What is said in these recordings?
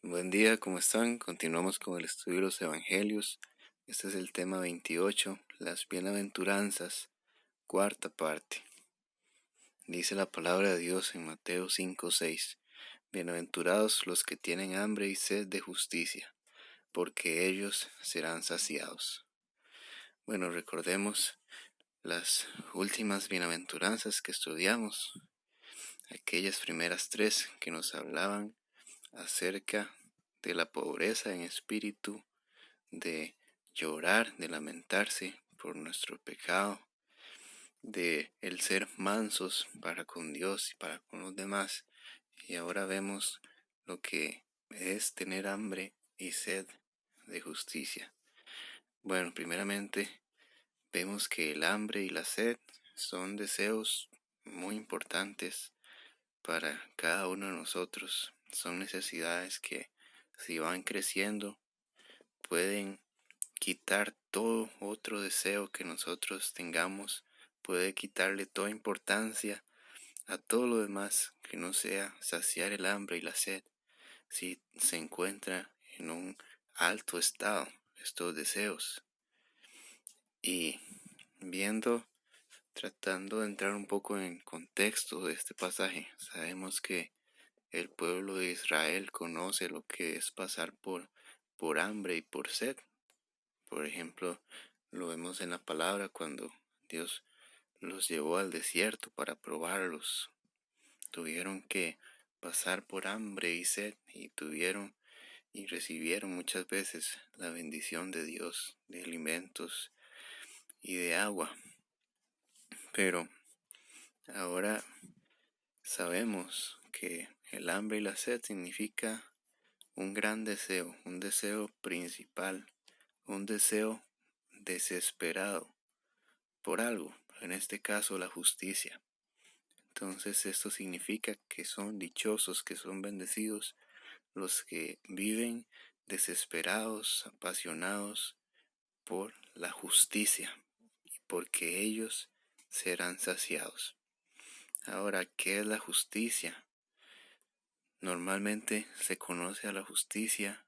Buen día, ¿cómo están? Continuamos con el estudio de los Evangelios. Este es el tema 28, las bienaventuranzas, cuarta parte. Dice la palabra de Dios en Mateo 5:6. Bienaventurados los que tienen hambre y sed de justicia, porque ellos serán saciados. Bueno, recordemos las últimas bienaventuranzas que estudiamos, aquellas primeras tres que nos hablaban acerca de la pobreza en espíritu, de llorar, de lamentarse por nuestro pecado, de el ser mansos para con Dios y para con los demás. Y ahora vemos lo que es tener hambre y sed de justicia. Bueno, primeramente vemos que el hambre y la sed son deseos muy importantes para cada uno de nosotros. Son necesidades que, si van creciendo, pueden quitar todo otro deseo que nosotros tengamos, puede quitarle toda importancia a todo lo demás que no sea saciar el hambre y la sed, si se encuentra en un alto estado estos deseos. Y viendo, tratando de entrar un poco en contexto de este pasaje, sabemos que el pueblo de Israel conoce lo que es pasar por hambre y por sed. Por ejemplo, lo vemos en la palabra cuando Dios los llevó al desierto para probarlos. Tuvieron que pasar por hambre y sed y tuvieron y recibieron muchas veces la bendición de Dios, de alimentos y de agua. Pero ahora sabemos que el hambre y la sed significa un gran deseo, un deseo principal, un deseo desesperado por algo, en este caso la justicia. Entonces esto significa que son dichosos, que son bendecidos los que viven desesperados, apasionados por la justicia, porque ellos serán saciados. Ahora, ¿qué es la justicia? Normalmente se conoce a la justicia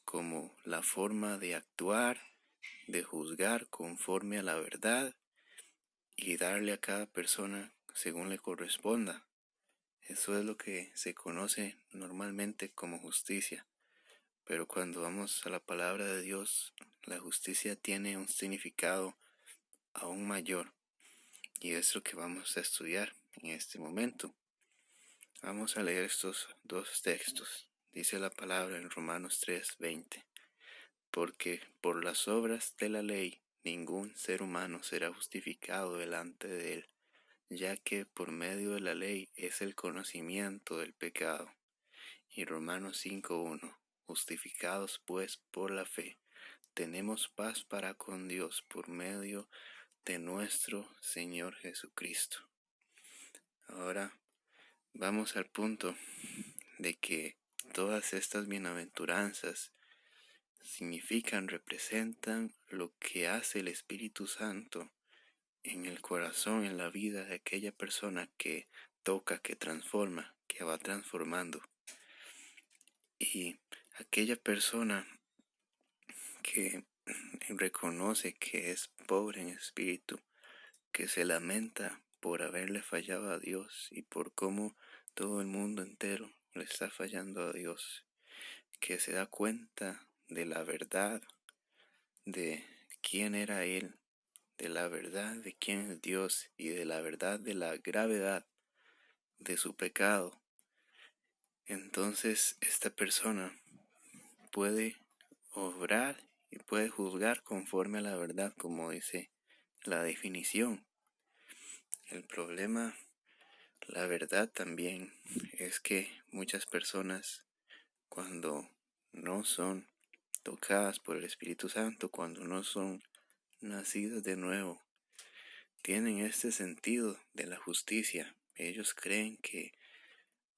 como la forma de actuar, de juzgar conforme a la verdad y darle a cada persona según le corresponda. Eso es lo que se conoce normalmente como justicia. Pero cuando vamos a la palabra de Dios, la justicia tiene un significado aún mayor. Y es lo que vamos a estudiar en este momento. Vamos a leer estos dos textos. Dice la palabra en Romanos 3:20. Porque por las obras de la ley ningún ser humano será justificado delante de él, ya que por medio de la ley es el conocimiento del pecado. Y Romanos 5:1. Justificados pues por la fe, tenemos paz para con Dios por medio de nuestro Señor Jesucristo. Ahora vamos al punto de que todas estas bienaventuranzas representan lo que hace el Espíritu Santo en el corazón, en la vida de aquella persona que toca, que transforma, que va transformando. Y aquella persona que reconoce que es pobre en espíritu, que se lamenta por haberle fallado a Dios y por cómo todo el mundo entero le está fallando a Dios, que se da cuenta de la verdad de quién era Él, de la verdad de quién es Dios y de la verdad de la gravedad de su pecado. Entonces esta persona puede obrar y puede juzgar conforme a la verdad, como dice la definición. El problema, la verdad también, es que muchas personas, cuando no son tocadas por el Espíritu Santo, cuando no son nacidas de nuevo, tienen este sentido de la justicia. Ellos creen que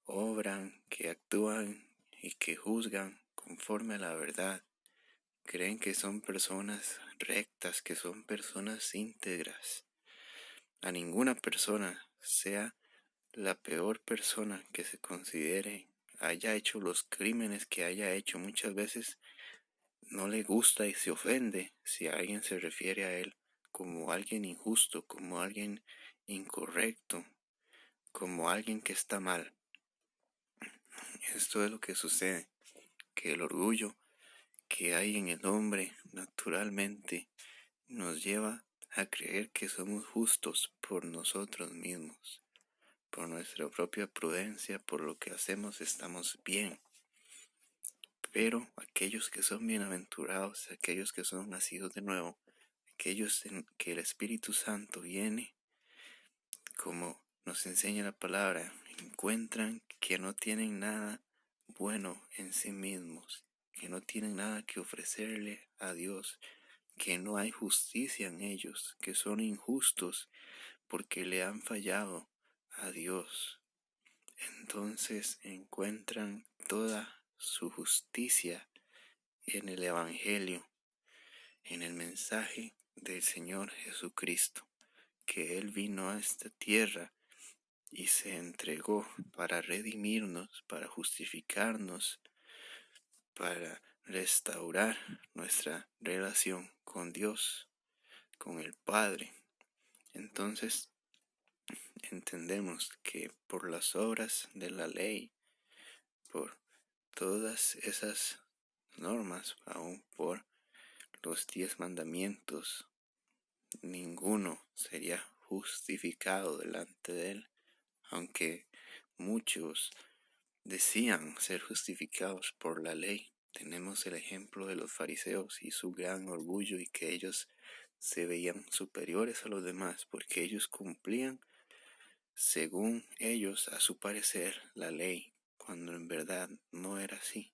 obran, que actúan y que juzgan conforme a la verdad. Creen que son personas rectas, que son personas íntegras. A ninguna persona, sea la peor persona que se considere haya hecho los crímenes que haya hecho, muchas veces no le gusta y se ofende si alguien se refiere a él como alguien injusto, como alguien incorrecto, como alguien que está mal. Esto es lo que sucede, que el orgullo que hay en el hombre naturalmente nos lleva a creer que somos justos por nosotros mismos, por nuestra propia prudencia, por lo que hacemos estamos bien. Pero aquellos que son bienaventurados, aquellos que son nacidos de nuevo, aquellos en que el Espíritu Santo viene, como nos enseña la palabra, encuentran que no tienen nada bueno en sí mismos, que no tienen nada que ofrecerle a Dios, que no hay justicia en ellos, que son injustos porque le han fallado a Dios. Entonces encuentran toda su justicia en el Evangelio, en el mensaje del Señor Jesucristo, que Él vino a esta tierra y se entregó para redimirnos, para justificarnos, para restaurar nuestra relación con Dios, con el Padre. Entonces entendemos que por las obras de la ley, por todas esas normas, aún por los 10 mandamientos, ninguno sería justificado delante de él, aunque muchos decían ser justificados por la ley. Tenemos el ejemplo de los fariseos y su gran orgullo y que ellos se veían superiores a los demás porque ellos cumplían según ellos a su parecer la ley, cuando en verdad no era así.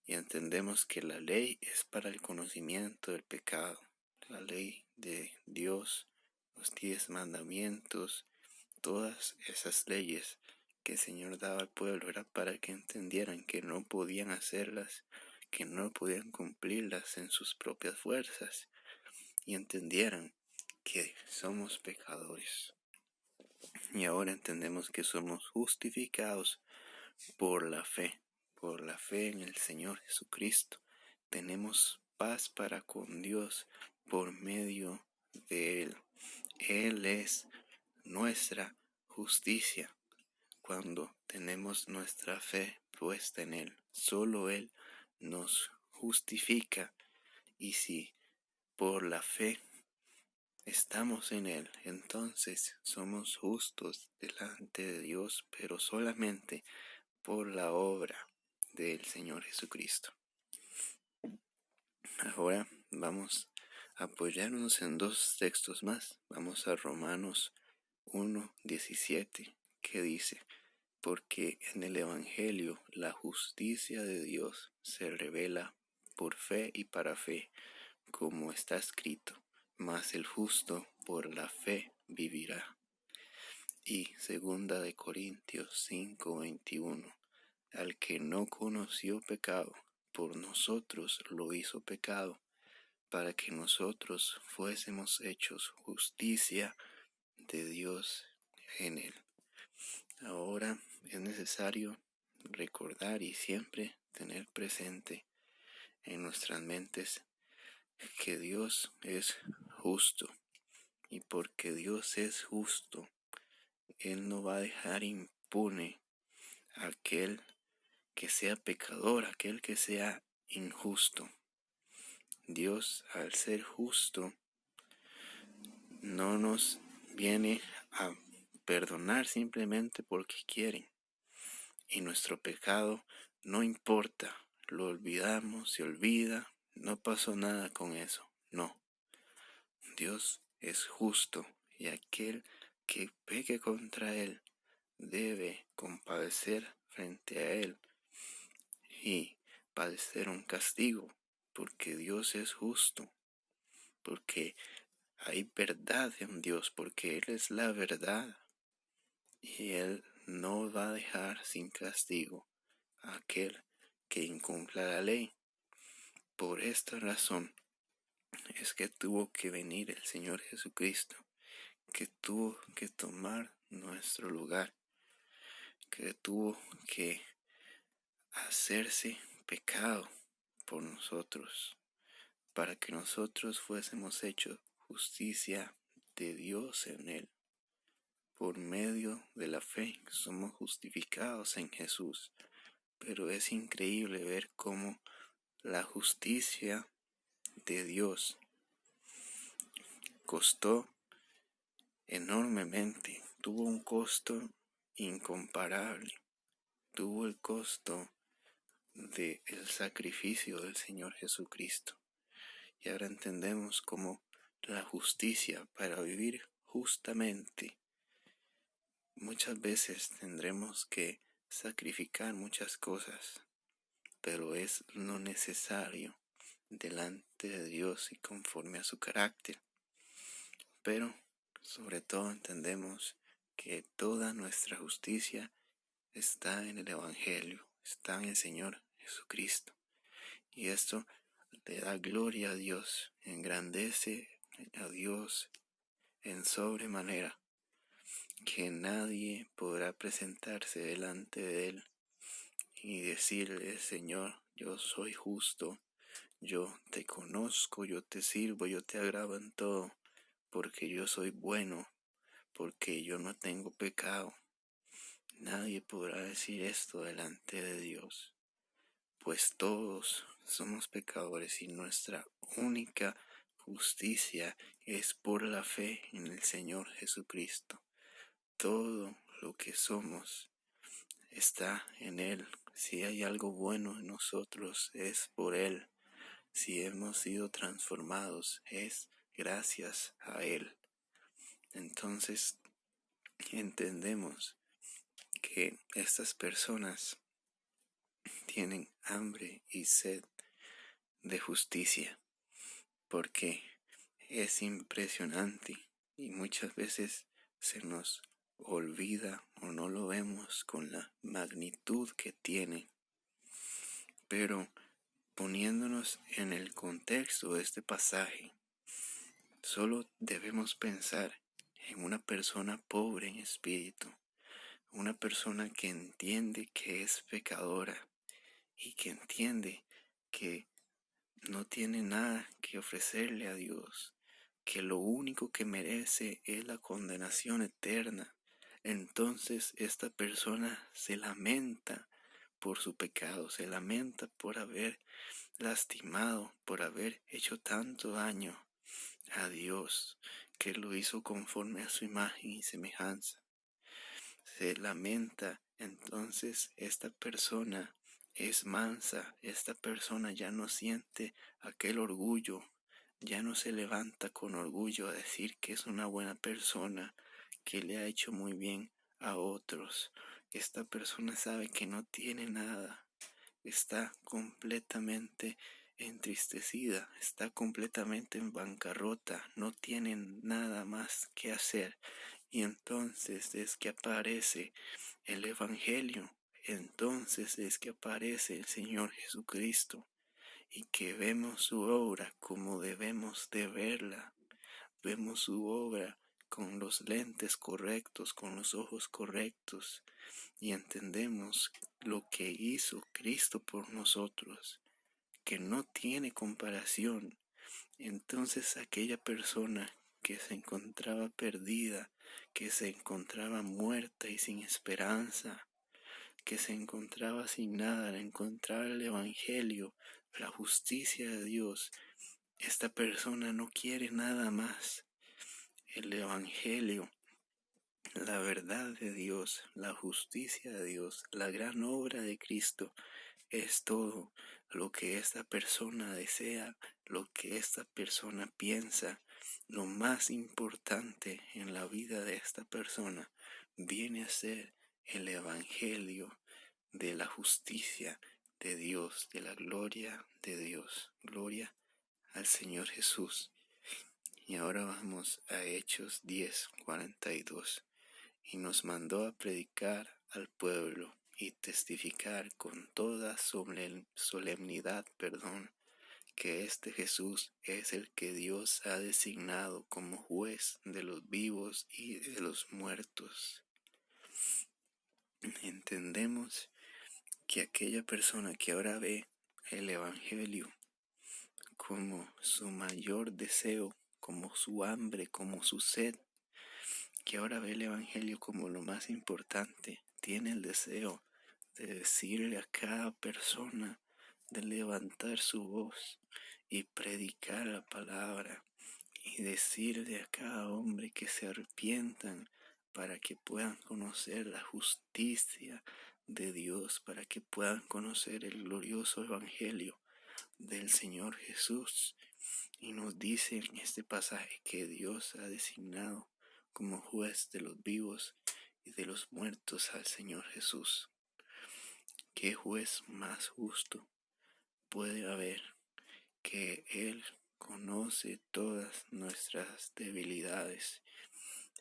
Y entendemos que la ley es para el conocimiento del pecado. La ley de Dios, los 10 mandamientos, todas esas leyes que el Señor daba al pueblo era para que entendieran que no podían hacerlas, que no podían cumplirlas en sus propias fuerzas y entendieran que somos pecadores. Y ahora entendemos que somos justificados por la fe en el Señor Jesucristo. Tenemos paz para con Dios por medio de Él. Él es nuestra justicia. Cuando tenemos nuestra fe puesta en Él, solo Él nos justifica. Y si por la fe estamos en Él, entonces somos justos delante de Dios, pero solamente por la obra del Señor Jesucristo. Ahora vamos a apoyarnos en 2 textos más. Vamos a Romanos 1:17, que dice: porque en el Evangelio la justicia de Dios se revela por fe y para fe, como está escrito, mas el justo por la fe vivirá. Y 2 Corintios 5:21, al que no conoció pecado, por nosotros lo hizo pecado, para que nosotros fuésemos hechos justicia de Dios en él. Ahora es necesario recordar y siempre tener presente en nuestras mentes que Dios es justo, y porque Dios es justo, Él no va a dejar impune a aquel que sea pecador, aquel que sea injusto. Dios, al ser justo, no nos viene a perdonar simplemente porque quieren. Y nuestro pecado no importa, lo olvidamos, se olvida, no pasó nada con eso. No, Dios es justo y aquel que peque contra Él debe compadecer frente a Él y padecer un castigo, porque Dios es justo, porque hay verdad en Dios, porque Él es la verdad y Él no va a dejar sin castigo a aquel que incumpla la ley. Por esta razón es que tuvo que venir el Señor Jesucristo, que tuvo que tomar nuestro lugar, que tuvo que hacerse pecado por nosotros, para que nosotros fuésemos hechos justicia de Dios en Él. Por medio de la fe somos justificados en Jesús, pero es increíble ver cómo la justicia de Dios costó enormemente, tuvo un costo incomparable, tuvo el costo del sacrificio del Señor Jesucristo. Y ahora entendemos cómo la justicia, para vivir justamente, muchas veces tendremos que sacrificar muchas cosas, pero es lo necesario delante de Dios y conforme a su carácter. Pero sobre todo entendemos que toda nuestra justicia está en el Evangelio, está en el Señor Jesucristo. Y esto le da gloria a Dios, engrandece a Dios en sobremanera, que nadie podrá presentarse delante de Él y decirle: Señor, yo soy justo, yo te conozco, yo te sirvo, yo te agrado en todo, porque yo soy bueno, porque yo no tengo pecado. Nadie podrá decir esto delante de Dios, pues todos somos pecadores y nuestra única justicia es por la fe en el Señor Jesucristo. Todo lo que somos está en Él. Si hay algo bueno en nosotros, es por Él. Si hemos sido transformados, es gracias a Él. Entonces entendemos que estas personas tienen hambre y sed de justicia, porque es impresionante y muchas veces se nos olvida o no lo vemos con la magnitud que tiene. Pero poniéndonos en el contexto de este pasaje, solo debemos pensar en una persona pobre en espíritu, una persona que entiende que es pecadora y que entiende que no tiene nada que ofrecerle a Dios, que lo único que merece es la condenación eterna. Entonces esta persona se lamenta por su pecado, se lamenta por haber lastimado, por haber hecho tanto daño a Dios, que lo hizo conforme a su imagen y semejanza. Se lamenta, entonces esta persona es mansa, esta persona ya no siente aquel orgullo, ya no se levanta con orgullo a decir que es una buena persona, que le ha hecho muy bien a otros. Esta persona sabe que no tiene nada, está completamente entristecida, está completamente en bancarrota, no tiene nada más que hacer. Y entonces es que aparece el Evangelio, entonces es que aparece el Señor Jesucristo y que vemos su obra como debemos de verla, vemos su obra con los lentes correctos, con los ojos correctos y entendemos lo que hizo Cristo por nosotros, que no tiene comparación. Entonces aquella persona que se encontraba perdida, que se encontraba muerta y sin esperanza, que se encontraba sin nada, al encontrar el Evangelio, la justicia de Dios, esta persona no quiere nada más. El Evangelio, la verdad de Dios, la justicia de Dios, la gran obra de Cristo, es todo lo que esta persona desea, lo que esta persona piensa. Lo más importante en la vida de esta persona viene a ser el Evangelio de la justicia de Dios, de la gloria de Dios. Gloria al Señor Jesús. Y ahora vamos a Hechos 10:42. Y nos mandó a predicar al pueblo y testificar con toda solemnidad, que este Jesús es el que Dios ha designado como juez de los vivos y de los muertos. Entendemos que aquella persona que ahora ve el Evangelio como su mayor deseo, como su hambre, como su sed, que ahora ve el Evangelio como lo más importante, tiene el deseo de decirle a cada persona, de levantar su voz y predicar la palabra y decirle a cada hombre que se arrepientan para que puedan conocer la justicia de Dios, para que puedan conocer el glorioso Evangelio del Señor Jesús. Y nos dice en este pasaje que Dios ha designado como juez de los vivos y de los muertos al Señor Jesús. ¿Qué juez más justo puede haber que Él conoce todas nuestras debilidades?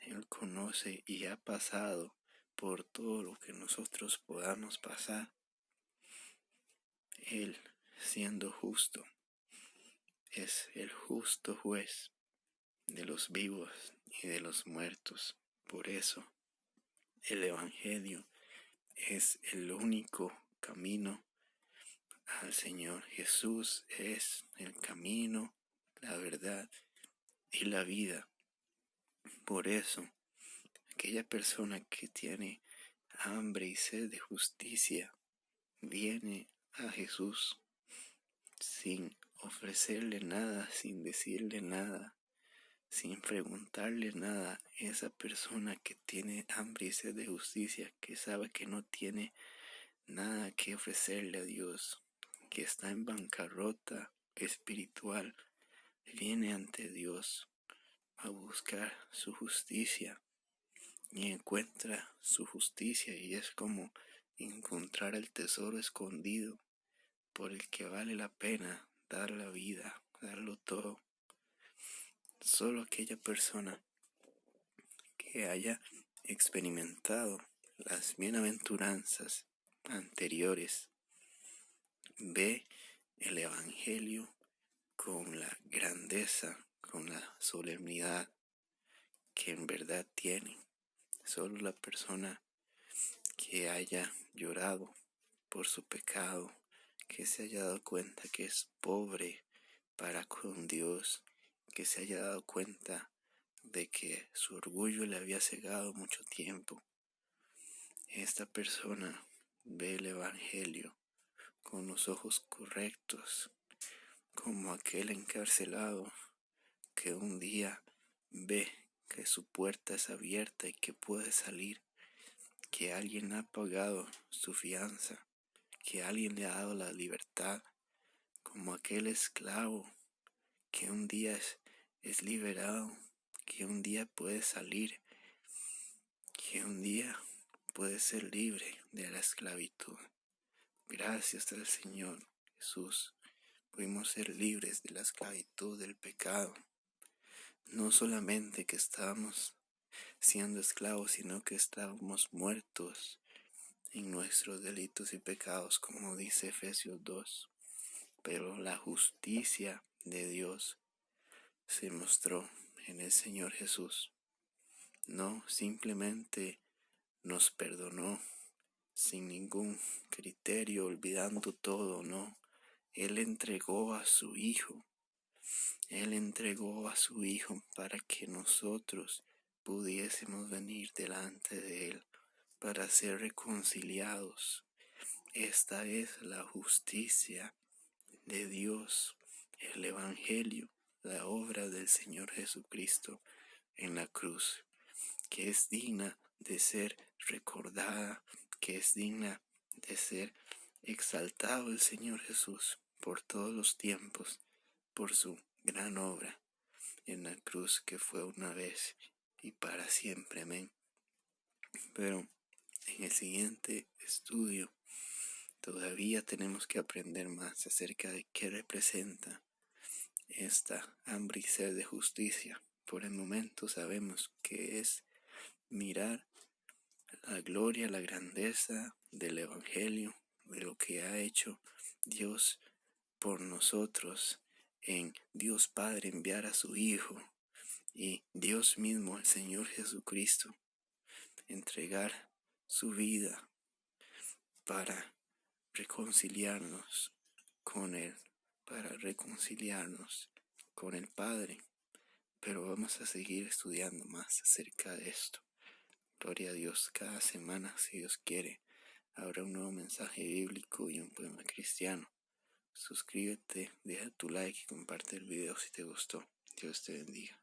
Él conoce y ha pasado por todo lo que nosotros podamos pasar. Él, siendo justo, es el justo juez de los vivos y de los muertos. Por eso, el Evangelio es el único camino al Señor. Jesús es el camino, la verdad y la vida. Por eso, aquella persona que tiene hambre y sed de justicia viene a Jesús sin ofrecerle nada, sin decirle nada, sin preguntarle nada. Esa persona que tiene hambre y sed de justicia, que sabe que no tiene nada que ofrecerle a Dios, que está en bancarrota espiritual, viene ante Dios a buscar su justicia y encuentra su justicia, y es como encontrar el tesoro escondido por el que vale la pena dar la vida, darlo todo. Solo aquella persona que haya experimentado las bienaventuranzas anteriores ve el Evangelio con la grandeza, con la solemnidad que en verdad tiene. Solo la persona que haya llorado por su pecado, que se haya dado cuenta que es pobre para con Dios, que se haya dado cuenta de que su orgullo le había cegado mucho tiempo, esta persona ve el Evangelio con los ojos correctos, como aquel encarcelado que un día ve que su puerta es abierta y que puede salir, que alguien ha pagado su fianza, que alguien le ha dado la libertad, como aquel esclavo que un día es liberado, que un día puede salir, que un día puede ser libre de la esclavitud. Gracias al Señor Jesús, pudimos ser libres de la esclavitud del pecado. No solamente que estábamos siendo esclavos, sino que estábamos muertos en nuestros delitos y pecados, como dice Efesios 2. Pero la justicia de Dios se mostró en el Señor Jesús. No simplemente nos perdonó sin ningún criterio, olvidando todo, no. Él entregó a su Hijo. Él entregó a su Hijo para que nosotros pudiésemos venir delante de Él para ser reconciliados. Esta es la justicia de Dios, el Evangelio, la obra del Señor Jesucristo en la cruz, que es digna de ser recordada, que es digna de ser exaltado el Señor Jesús por todos los tiempos, por su gran obra en la cruz que fue una vez y para siempre. Amén. Pero en el siguiente estudio todavía tenemos que aprender más acerca de qué representa esta hambre y sed de justicia. Por el momento sabemos que es mirar la gloria, la grandeza del Evangelio, de lo que ha hecho Dios por nosotros, en Dios Padre enviar a su Hijo y Dios mismo, el Señor Jesucristo, entregar su vida para reconciliarnos con Él, para reconciliarnos con el Padre. Pero vamos a seguir estudiando más acerca de esto. Gloria a Dios, cada semana, si Dios quiere, habrá un nuevo mensaje bíblico y un poema cristiano. Suscríbete, deja tu like y comparte el video si te gustó. Dios te bendiga.